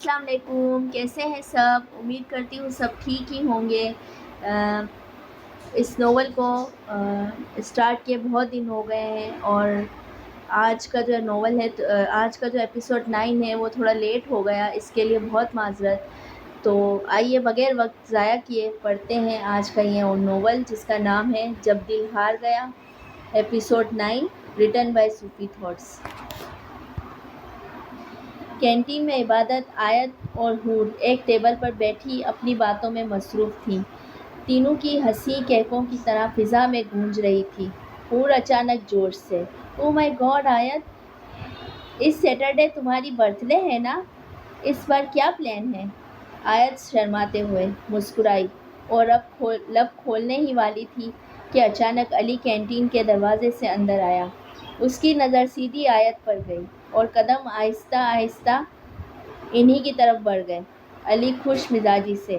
السلام علیکم، کیسے ہیں سب؟ امید کرتی ہوں سب ٹھیک ہی ہوں گے۔ اس ناول کو اسٹارٹ کیے بہت دن ہو گئے ہیں، اور آج کا جو ناول ہے، آج کا جو ایپیسوڈ 9 ہے وہ تھوڑا لیٹ ہو گیا، اس کے لیے بہت معذرت۔ تو آئیے بغیر وقت ضائع کیے پڑھتے ہیں آج کا یہ ناول، جس کا نام ہے جب دل ہار گیا، episode 9، written by Sufi thoughts. Canteen میں عبادت، آیت اور حور ایک ٹیبل پر بیٹھی اپنی باتوں میں مصروف تھیں۔ تینوں کی ہنسی کہکوں کی طرح فضا میں گونج رہی تھی۔ حور اچانک جوش سے، او مائی گاڈ آیت، اس سیٹرڈے تمہاری برتھ ڈے ہے نا؟ اس بار کیا پلان ہے؟ آیت شرماتے ہوئے مسکرائی اور اب لب کھولنے ہی والی تھی کہ اچانک علی کینٹین کے دروازے سے اندر آیا۔ اس کی نظر سیدھی آیت پر گئی اور قدم آہستہ آہستہ انہی کی طرف بڑھ گئے۔ علی خوش مزاجی سے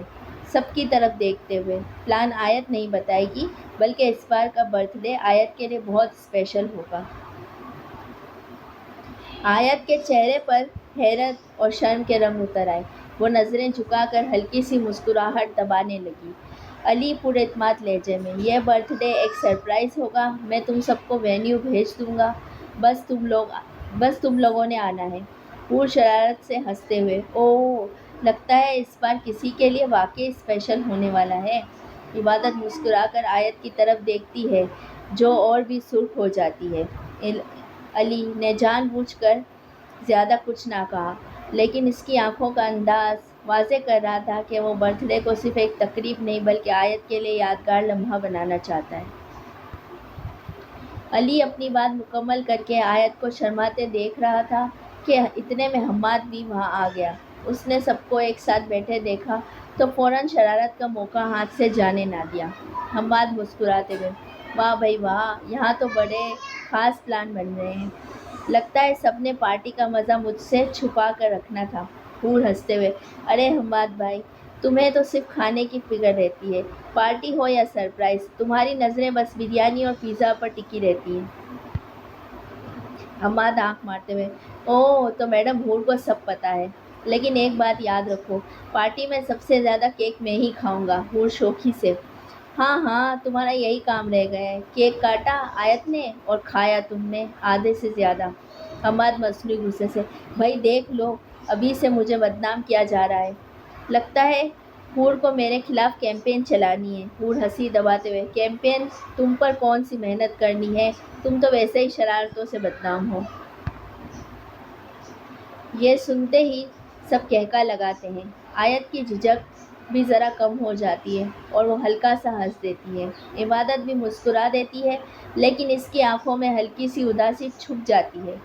سب کی طرف دیکھتے ہوئے، پلان آیت نہیں بتائے گی، بلکہ اس بار کا برتھ ڈے آیت کے لیے بہت اسپیشل ہوگا۔ آیت کے چہرے پر حیرت اور شرم کے رنگ اتر آئے۔ وہ نظریں جھکا کر ہلکی سی مسکراہٹ دبانے لگی۔ علی پر اعتماد لہجے میں، یہ برتھ ڈے ایک سرپرائز ہوگا، میں تم سب کو وینیو بھیج دوں گا، بس تم لوگوں نے آنا ہے۔ حور شرارت سے ہنستے ہوئے، اوہ، لگتا ہے اس بار کسی کے لیے واقعی اسپیشل ہونے والا ہے۔ عبادت مسکرا کر آیت کی طرف دیکھتی ہے، جو اور بھی سرخ ہو جاتی ہے۔ علی نے جان بوجھ کر زیادہ کچھ نہ کہا، لیکن اس کی آنکھوں کا انداز واضح کر رہا تھا کہ وہ برتھ ڈے کو صرف ایک تقریب نہیں بلکہ آیت کے لیے یادگار لمحہ بنانا چاہتا ہے۔ علی اپنی بات مکمل کر کے آیت کو شرماتے دیکھ رہا تھا کہ اتنے میں حماد بھی وہاں آ گیا۔ اس نے سب کو ایک ساتھ بیٹھے دیکھا تو فوراً شرارت کا موقع ہاتھ سے جانے نہ دیا۔ حماد مسکراتے ہوئے، واہ بھائی واہ، یہاں تو بڑے خاص پلان بن رہے ہیں، لگتا ہے سب نے پارٹی کا مزہ مجھ سے چھپا کر رکھنا تھا۔ حور ہنستے ہوئے، ارے حماد بھائی، تمہیں تو صرف کھانے کی فکر رہتی ہے، پارٹی ہو یا سرپرائز، تمہاری نظریں بس بریانی اور پیزا پر ٹکی رہتی ہیں۔ حماد آنکھ مارتے ہوئے، اوہ، تو میڈم حور کو سب پتہ ہے، لیکن ایک بات یاد رکھو، پارٹی میں سب سے زیادہ کیک میں ہی کھاؤں گا۔ حور شوخی سے، ہاں ہاں، تمہارا یہی کام رہ گیا ہے۔ کیک کاٹا آیت نے اور کھایا تم نے آدھے سے زیادہ۔ حماد مصنوعی غصے سے، بھائی دیکھ لو، ابھی سے مجھے بدنام کیا جا رہا ہے، لگتا ہے حور کو میرے خلاف کیمپین چلانی ہے۔ حور ہنسی دباتے ہوئے، کیمپین؟ تم پر کون سی محنت کرنی ہے، تم تو ویسے ہی شرارتوں سے بدنام ہو۔ یہ سنتے ہی سب کہکا لگاتے ہیں۔ آیت کی جھجک بھی ذرا کم ہو جاتی ہے اور وہ ہلکا سا ہنس دیتی ہے۔ عبادت بھی مسکرا دیتی ہے، لیکن اس کی آنکھوں میں ہلکی سی اداسی چھپ جاتی ہے،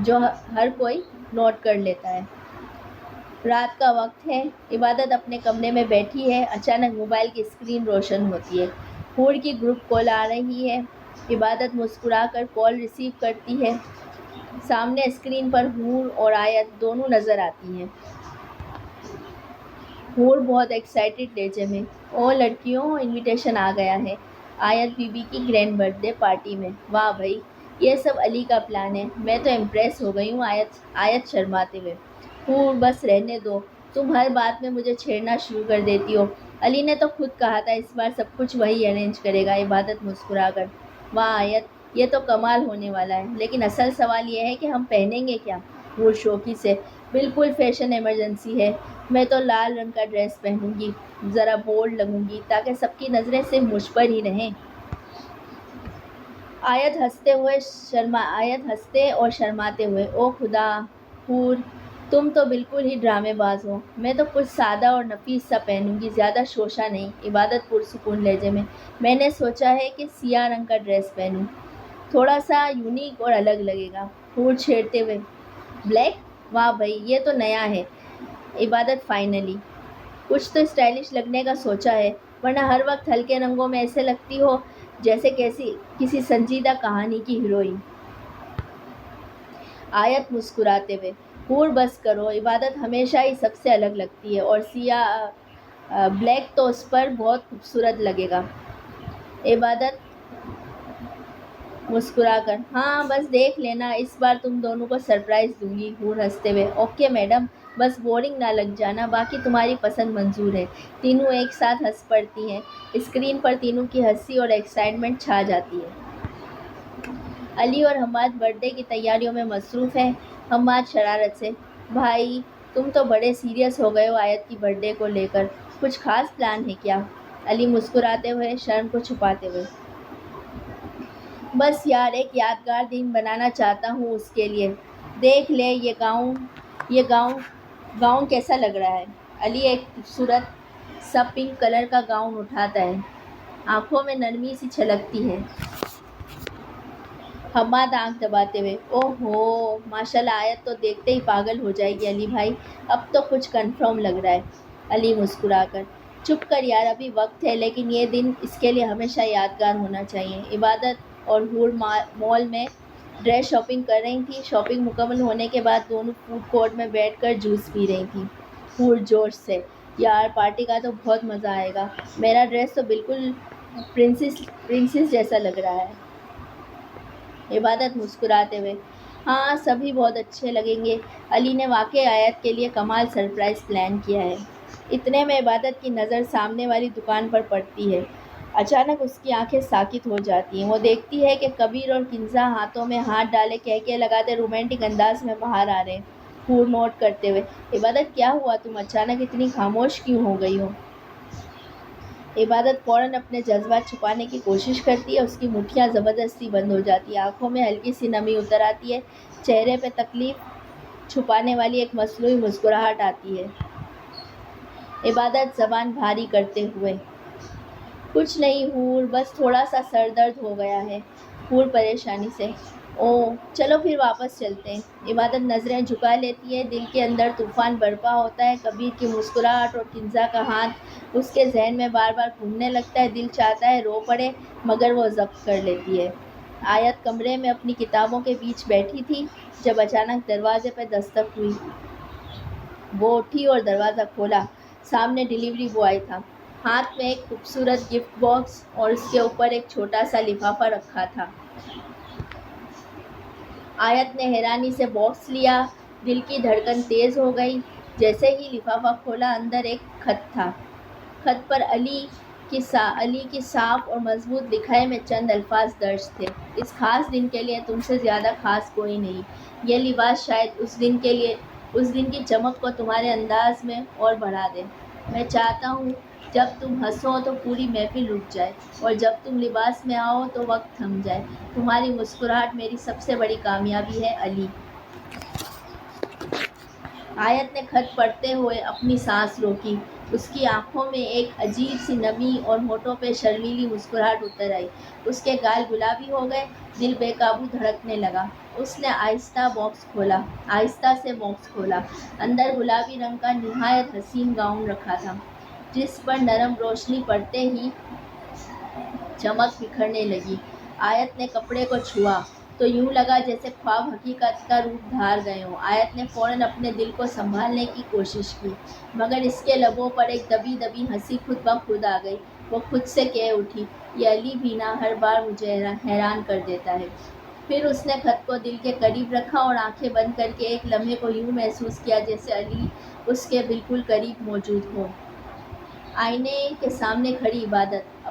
جو ہر کوئی نوٹ کر لیتا ہے۔ رات کا وقت ہے، عبادت اپنے کمرے میں بیٹھی ہے، اچانک موبائل کی اسکرین روشن ہوتی ہے۔ حور کی گروپ کال آ رہی ہے۔ عبادت مسکرا کر کال ریسیو کرتی ہے۔ سامنے اسکرین پر حور اور آیت دونوں نظر آتی ہیں۔ حور بہت ایکسائٹڈ لہجے میں، اوہ لڑکیوں، انویٹیشن آ گیا ہے آیت بی بی کی گرینڈ برتھ ڈے پارٹی میں۔ واہ بھائی، یہ سب علی کا پلان ہے، میں تو امپریس ہو گئی ہوں۔ آیت شرماتے ہوئے، حور بس رہنے دو، تم ہر بات میں مجھے چھیڑنا شروع کر دیتی ہو، علی نے تو خود کہا تھا اس بار سب کچھ وہی ارینج کرے گا۔ عبادت مسکرا کر، واہ آیت، یہ تو کمال ہونے والا ہے، لیکن اصل سوال یہ ہے کہ ہم پہنیں گے کیا؟ حور شوخی سے، بالکل فیشن ایمرجنسی ہے، میں تو لال رنگ کا ڈریس پہنوں گی، ذرا بولڈ لگوں گی تاکہ سب کی نظریں صرف مجھ پر ہی رہیں۔ آیت ہنستے اور شرماتے ہوئے، او خدا حور، تم تو بالکل ہی ڈرامے باز ہو، میں تو کچھ سادہ اور نفیس سا پہنوں گی، زیادہ شوشہ نہیں۔ عبادت پرسکون لہجے میں نے سوچا ہے کہ سیاہ رنگ کا ڈریس پہنوں، تھوڑا سا یونیک اور الگ لگے گا۔ حور چھیڑتے ہوئے، بلیک؟ واہ بھائی، یہ تو نیا ہے۔ عبادت فائنلی کچھ تو اسٹائلش لگنے کا سوچا ہے، ورنہ ہر وقت ہلکے رنگوں میں ایسے لگتی ہو جیسے کسی سنجیدہ کہانی کی ہیروئن۔ آیت مسکراتے ہوئے، حور بس کرو، عبادت ہمیشہ ہی سب سے الگ لگتی ہے، اور سیاہ بلیک تو اس پر بہت خوبصورت لگے گا۔ عبادت مسکرا کر۔ ہاں بس دیکھ لینا، اس بار تم دونوں کو سرپرائز دوں گی، حور ہنستے ہوئے۔ اوکے میڈم، بس بورنگ نہ لگ جانا، باقی تمہاری پسند منظور ہے۔ تینوں ایک ساتھ ہنس پڑتی ہیں۔ اسکرین پر تینوں کی ہنسی اور ایکسائٹمنٹ چھا جاتی ہے۔ علی اور حماد برتھ ڈے کی تیاریوں میں مصروف ہیں۔ حماد شرارت سے، بھائی تم تو بڑے سیریس ہو گئے ہو آیت کی برتھ ڈے کو لے کر، کچھ خاص پلان ہے کیا؟ علی مسکراتے ہوئے، شرم کو چھپاتے ہوئے، بس یار ایک یادگار دن بنانا چاہتا ہوں اس کے لیے۔ دیکھ لے یہ گاؤن کیسا لگ رہا ہے؟ علی ایک خوبصورت سا پنک کلر کا گاؤن اٹھاتا ہے، آنکھوں میں نرمی سی چھلکتی ہے۔ حماد آنکھ دباتے ہوئے، اوہ ہو ماشاءاللہ، آیت تو دیکھتے ہی پاگل ہو جائے گی۔ علی بھائی اب تو کچھ کنفرم لگ رہا ہے۔ علی مسکرا کر، چپ کر یار، ابھی وقت ہے، لیکن یہ دن اس کے لیے ہمیشہ یادگار ہونا چاہیے۔ عبادت اور حور مال میں ڈریس شاپنگ کر رہی تھیں۔ شاپنگ مکمل ہونے کے بعد دونوں فوڈ کورٹ میں بیٹھ کر جوس پی رہی تھیں۔ حور جوش سے، یار پارٹی کا تو بہت مزہ آئے گا، میرا ڈریس تو بالکل پرنسس جیسا لگ رہا ہے۔ عبادت مسکراتے ہوئے، ہاں سبھی بہت اچھے لگیں گے، علی نے واقعی آیت کے لیے کمال سرپرائز پلان کیا ہے۔ اتنے میں عبادت کی نظر سامنے والی دکان پر پڑتی ہے۔ اچانک اس کی آنکھیں ساکت ہو جاتی ہیں۔ وہ دیکھتی ہے کہ کبیر اور کنزا ہاتھوں میں ہاتھ ڈالے کہکے لگاتے رومانٹک انداز میں باہر آ رہے ہیں۔ حور نوٹ کرتے ہوئے، عبادت کیا ہوا، تم اچانک اتنی خاموش کیوں ہو گئی ہو؟ عبادت فوراً اپنے جذبات چھپانے کی کوشش کرتی ہے، اس کی مٹھیاں زبردستی بند ہو جاتی ہیں، آنکھوں میں ہلکی سی نمی اتر آتی ہے، چہرے پہ تکلیف چھپانے والی ایک مصنوعی مسکراہٹ آتی ہے۔ عبادت زبان بھاری کرتے ہوئے، کچھ نہیں حور، بس تھوڑا سا سر درد ہو گیا ہے۔ حور پریشانی سے، اوہ چلو پھر واپس چلتے ہیں۔ عبادت نظریں جھکا لیتی ہے، دل کے اندر طوفان برپا ہوتا ہے۔ کبیر کی مسکراہٹ اور کنزا کا ہاتھ اس کے ذہن میں بار بار گھومنے لگتا ہے، دل چاہتا ہے رو پڑے مگر وہ ضبط کر لیتی ہے۔ آیت کمرے میں اپنی کتابوں کے بیچ بیٹھی تھی جب اچانک دروازے پہ دستک ہوئی۔ وہ اٹھی اور دروازہ کھولا۔ سامنے ڈیلیوری بوائے تھا، ہاتھ میں ایک خوبصورت گفٹ باکس اور اس کے اوپر ایک چھوٹا سا لفافہ رکھا تھا۔ آیت نے حیرانی سے باکس لیا، دل کی دھڑکن تیز ہو گئی۔ جیسے ہی لفافہ کھولا، اندر ایک خط تھا۔ خط پر علی کی صاف اور مضبوط لکھائی میں چند الفاظ درج تھے، اس خاص دن کے لیے تم سے زیادہ خاص کوئی نہیں، یہ لباس شاید اس دن کی چمک کو تمہارے انداز میں اور بڑھا دے۔ میں چاہتا ہوں جب تم ہنسو تو پوری محفل رک جائے، اور جب تم لباس میں آؤ تو وقت تھم جائے۔ تمہاری مسکراہٹ میری سب سے بڑی کامیابی ہے علی۔ آیت نے خط پڑھتے ہوئے اپنی سانس روکی، اس کی آنکھوں میں ایک عجیب سی نمی اور ہونٹوں پہ شرمیلی مسکراہٹ اتر آئی۔ اس کے گال گلابی ہو گئے، دل بے قابو دھڑکنے لگا۔ اس نے آہستہ سے باکس کھولا۔ اندر گلابی رنگ کا نہایت حسین گاؤن رکھا تھا، جس پر نرم روشنی پڑتے ہی چمک بکھرنے لگی۔ آیت نے کپڑے کو چھوا تو یوں لگا جیسے خواب حقیقت کا روپ دھار گئے ہوں۔ آیت نے فوراً اپنے دل کو سنبھالنے کی کوشش کی، مگر اس کے لبوں پر ایک دبی دبی ہنسی خود بخود آ گئی۔ وہ خود سے کہہ اٹھی، یہ علی بھی نا ہر بار مجھے حیران کر دیتا ہے۔ پھر اس نے خط کو دل کے قریب رکھا اور آنکھیں بند کر کے ایک لمحے کو یوں محسوس کیا جیسے علی اس کے بالکل قریب موجود ہو۔ آئینے کے سامنے کھڑی عبادت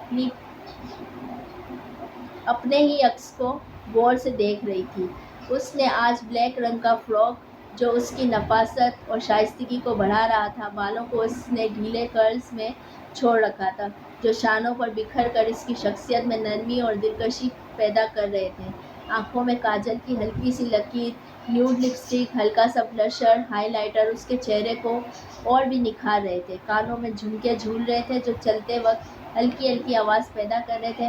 اپنے ہی عکس کو غور سے دیکھ رہی تھی۔ اس نے آج بلیک رنگ کا فراک جو اس کی نفاست اور شائستگی کو بڑھا رہا تھا، بالوں کو اس نے ڈھیلے کرلز میں چھوڑ رکھا تھا جو شانوں پر بکھر کر اس کی شخصیت میں نرمی اور دلکشی پیدا کر رہے تھے۔ آنکھوں میں کاجل کی ہلکی سی لکیر، نیوڈ لپسٹک، ہلکا سا بلشر، ہائی لائٹر اس کے چہرے کو اور بھی نکھار رہے تھے۔ کانوں میں جھمکے جھول رہے تھے جو چلتے وقت ہلکی ہلکی آواز پیدا کر رہے تھے،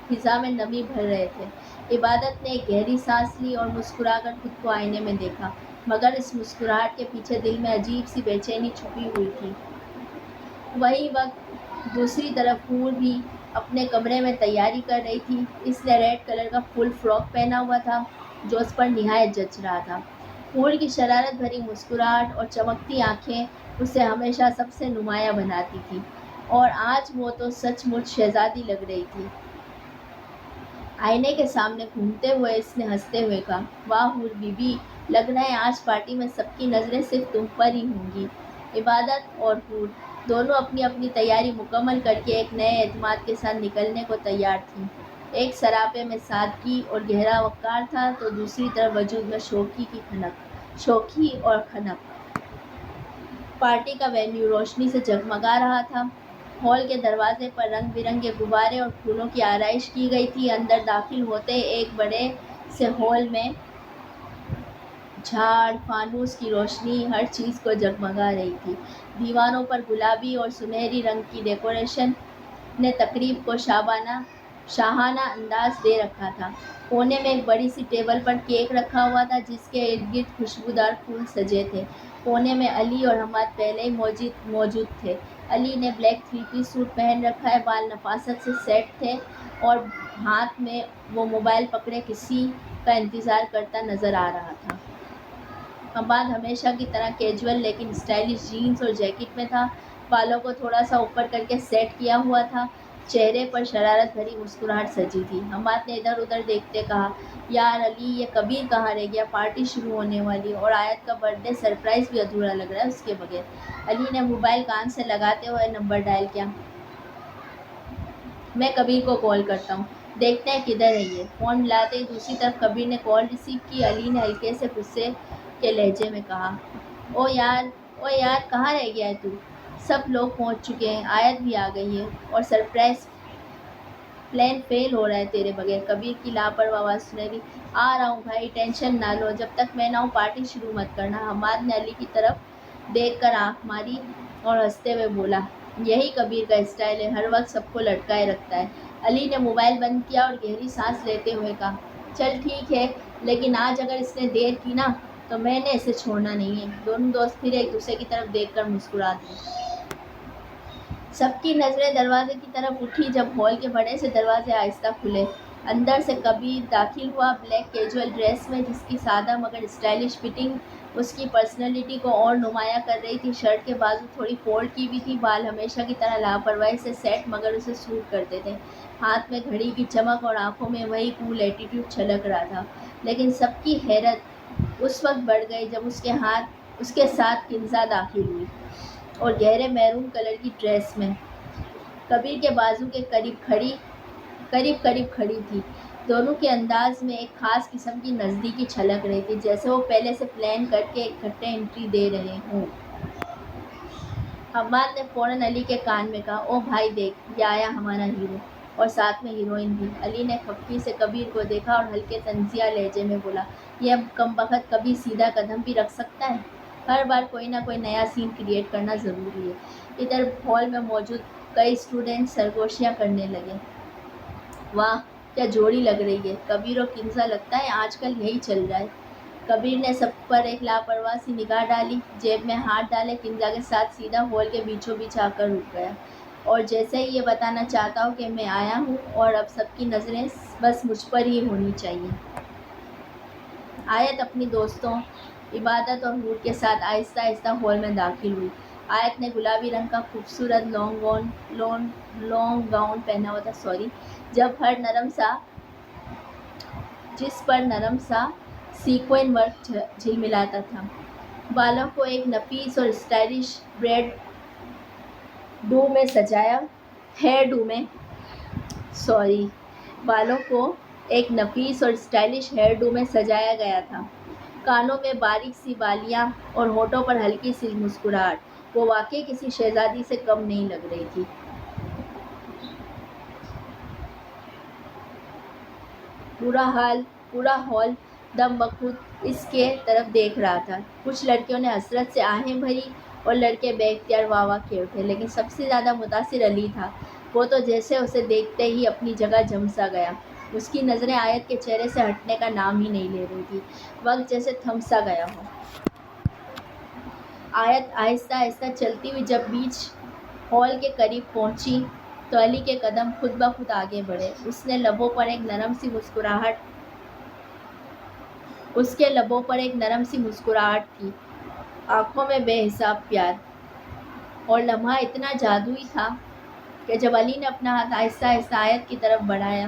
فضا میں نمی بھر رہے تھے۔ عبادت نے ایک گہری سانس لی اور مسکرا کر خود کو آئینے میں دیکھا، مگر اس مسکراہٹ کے پیچھے دل میں عجیب سی بے چینی چھپی ہوئی تھی۔ وہی وقت دوسری طرف حور بھی اپنے کمرے میں تیاری کر رہی تھی۔ اس نے ریڈ کلر کا فل فراک پہنا ہوا تھا جو اس پر نہایت جچ رہا تھا۔ حور کی شرارت بھری مسکراہٹ اور چمکتی آنکھیں اسے ہمیشہ سب سے نمایاں بناتی تھی، اور آج وہ تو سچ مچ شہزادی لگ رہی تھی۔ آئینے کے سامنے گھومتے ہوئے اس نے ہنستے ہوئے کہا، واہ حور بیوی، لگ رہا ہے آج پارٹی میں سب کی نظریں صرف تم پر ہی ہوں گی۔ عبادت اور حور دونوں اپنی اپنی تیاری مکمل کر کے ایک نئے اعتماد کے ساتھ نکلنے کو تیار تھیں۔ ایک سراپے میں سادگی اور گہرا وقار تھا تو دوسری طرف وجود میں شوخی اور خنک۔ پارٹی کا وینیو روشنی سے جگمگا رہا تھا۔ ہال کے دروازے پر رنگ برنگے غبارے اور پھولوں کی آرائش کی گئی تھی۔ اندر داخل ہوتے ہی ایک بڑے سے ہال میں جھاڑ، فانوس کی روشنی ہر چیز کو جگمگا رہی تھی۔ دیواروں پر گلابی اور سنہری رنگ کی ڈیکوریشن نے تقریب کو شاہانہ انداز دے رکھا تھا۔ کونے میں ایک بڑی سی ٹیبل پر کیک رکھا ہوا تھا جس کے ارد گرد خوشبودار پھول سجے تھے۔ کونے میں علی اور حماد پہلے ہی موجود تھے۔ علی نے بلیک 3 پیس سوٹ پہن رکھا ہے، بال نفاست سے سیٹ تھے اور ہاتھ میں وہ موبائل پکڑے کسی کا انتظار کرتا نظر آ رہا تھا۔ حماد ہمیشہ کی طرح کیجول لیکن اسٹائلش جینز اور جیکٹ میں تھا، بالوں کو تھوڑا سا اوپر کر کے سیٹ کیا ہوا تھا، چہرے پر شرارت بھری مسکراہٹ سجی تھی۔ حماد نے ادھر ادھر دیکھتے کہا، یار علی، یہ کبیر کہاں رہ گیا؟ پارٹی شروع ہونے والی اور آیت کا برتھ ڈے سرپرائز بھی ادھورا لگ رہا ہے اس کے بغیر۔ علی نے موبائل کان سے لگاتے ہوئے نمبر ڈائل کیا۔ میں کبیر کو کال کرتا ہوں، دیکھتے ہیں کدھر ہے یہ۔ فون ملاتے ہی دوسری طرف کبیر نے کال ریسیو کی۔ علی نے ہلکے سے غصے کے لہجے میں کہا، او یار کہاں رہ گیا ہے تو؟ سب لوگ پہنچ چکے ہیں، آیت بھی آ گئی ہے اور سرپرائز پلان فیل ہو رہا ہے تیرے بغیر۔ کبیر کی لاپرواہ آواز سنائی دی، آ رہا ہوں بھائی، ٹینشن نہ لو، جب تک میں نہ ہوں پارٹی شروع مت کرنا۔ حماد نے علی کی طرف دیکھ کر آنکھ ماری اور ہنستے ہوئے بولا، یہی کبیر کا اسٹائل ہے، ہر وقت سب کو لٹکائے رکھتا ہے۔ علی نے موبائل بند کیا اور گہری سانس لیتے ہوئے کہا، چل ٹھیک ہے، لیکن آج اگر اس نے دیر کی نا تو میں نے اسے چھوڑنا نہیں ہے۔ دونوں دوست پھر ایک دوسرے کی طرف دیکھ کر مسکرا دیے۔ سب کی نظریں دروازے کی طرف اٹھی جب ہال کے بڑے سے دروازے آہستہ کھلے۔ اندر سے کبیر داخل ہوا، بلیک کیجول ڈریس میں جس کی سادہ مگر اسٹائلش فٹنگ اس کی پرسنالٹی کو اور نمایاں کر رہی تھی۔ شرٹ کے بازو تھوڑی فولڈ کی ہوئی تھی، بال ہمیشہ کی طرح لاپرواہی سے سیٹ مگر اسے سوٹ کرتے تھے۔ ہاتھ میں گھڑی کی چمک اور آنکھوں میں وہی کول ایٹیٹیوڈ چھلک رہا تھا۔ لیکن سب کی حیرت اس وقت بڑھ گئی جب اس کے ساتھ کنزا داخل ہوئی اور گہرے میرون کلر کی ڈریس میں کبیر کے بازو کے قریب کھڑی تھی۔ دونوں کے انداز میں ایک خاص قسم کی نزدیکی چھلک رہی تھی، جیسے وہ پہلے سے پلان کر کے اکٹھے انٹری دے رہے ہوں۔ حماد نے فوراً علی کے کان میں کہا، او بھائی دیکھ، یہ آیا ہمارا ہیرو، اور ساتھ میں ہیروئن بھی۔ علی نے خفگی سے کبیر کو دیکھا اور ہلکے طنزیہ لہجے میں بولا، یہ کمبخت کبھی سیدھا قدم بھی رکھ سکتا ہے؟ ہر بار کوئی نہ کوئی نیا سین کریٹ کرنا ضروری ہے۔ ادھر ہال میں موجود کئی اسٹوڈنٹ سرگوشیاں کرنے لگے۔ واہ کیا جوڑی لگ رہی ہے، کبیر اور کنزا، لگتا ہے آج کل یہی چل رہا ہے۔ کبیر نے سب پر ایک لاپرواہ سی نگاہ ڈالی، جیب میں ہاتھ ڈالے کنزا کے ساتھ سیدھا ہال کے بیچوں بیچ آ کر رک گیا، اور جیسے ہی یہ بتانا چاہتا ہو کہ میں آیا ہوں اور اب سب کی نظریں بس مجھ پر ہی ہونی چاہیے۔ آیت اپنی دوستوں عبادت اور حور کے ساتھ آہستہ آہستہ ہال میں داخل ہوئی۔ آیت نے گلابی رنگ کا خوبصورت لانگ گاؤن پہنا ہوا تھا، جس پر نرم سا سیکوین ورک جھلملاتا تھا۔ بالوں کو ایک نفیس اور اسٹائلش ہیئر ڈو میں سجایا گیا تھا۔ کانوں میں باریک سی بالیاں اور ہونٹوں پر ہلکی سی مسکراہٹ، وہ واقعی کسی شہزادی سے کم نہیں لگ رہی تھی۔ پورا ہال دم بخود اس کے طرف دیکھ رہا تھا۔ کچھ لڑکیوں نے حسرت سے آہیں بھری اور لڑکے بے اختیار واہ واہ کہہ اٹھے، لیکن سب سے زیادہ متاثر علی تھا۔ وہ تو جیسے اسے دیکھتے ہی اپنی جگہ جم سا گیا۔ اس کی نظریں آیت کے چہرے سے ہٹنے کا نام ہی نہیں لے رہی تھی، وقت جیسے تھم سا گیا ہو۔ آیت آہستہ آہستہ چلتی ہوئی جب بیچ ہال کے قریب پہنچی تو علی کے قدم خود بخود آگے بڑھے۔ اس کے لبوں پر ایک نرم سی مسکراہٹ تھی، آنکھوں میں بے حساب پیار، اور لمحہ اتنا جادوئی تھا کہ جب علی نے اپنا ہاتھ آہستہ آہستہ آیت کی طرف بڑھایا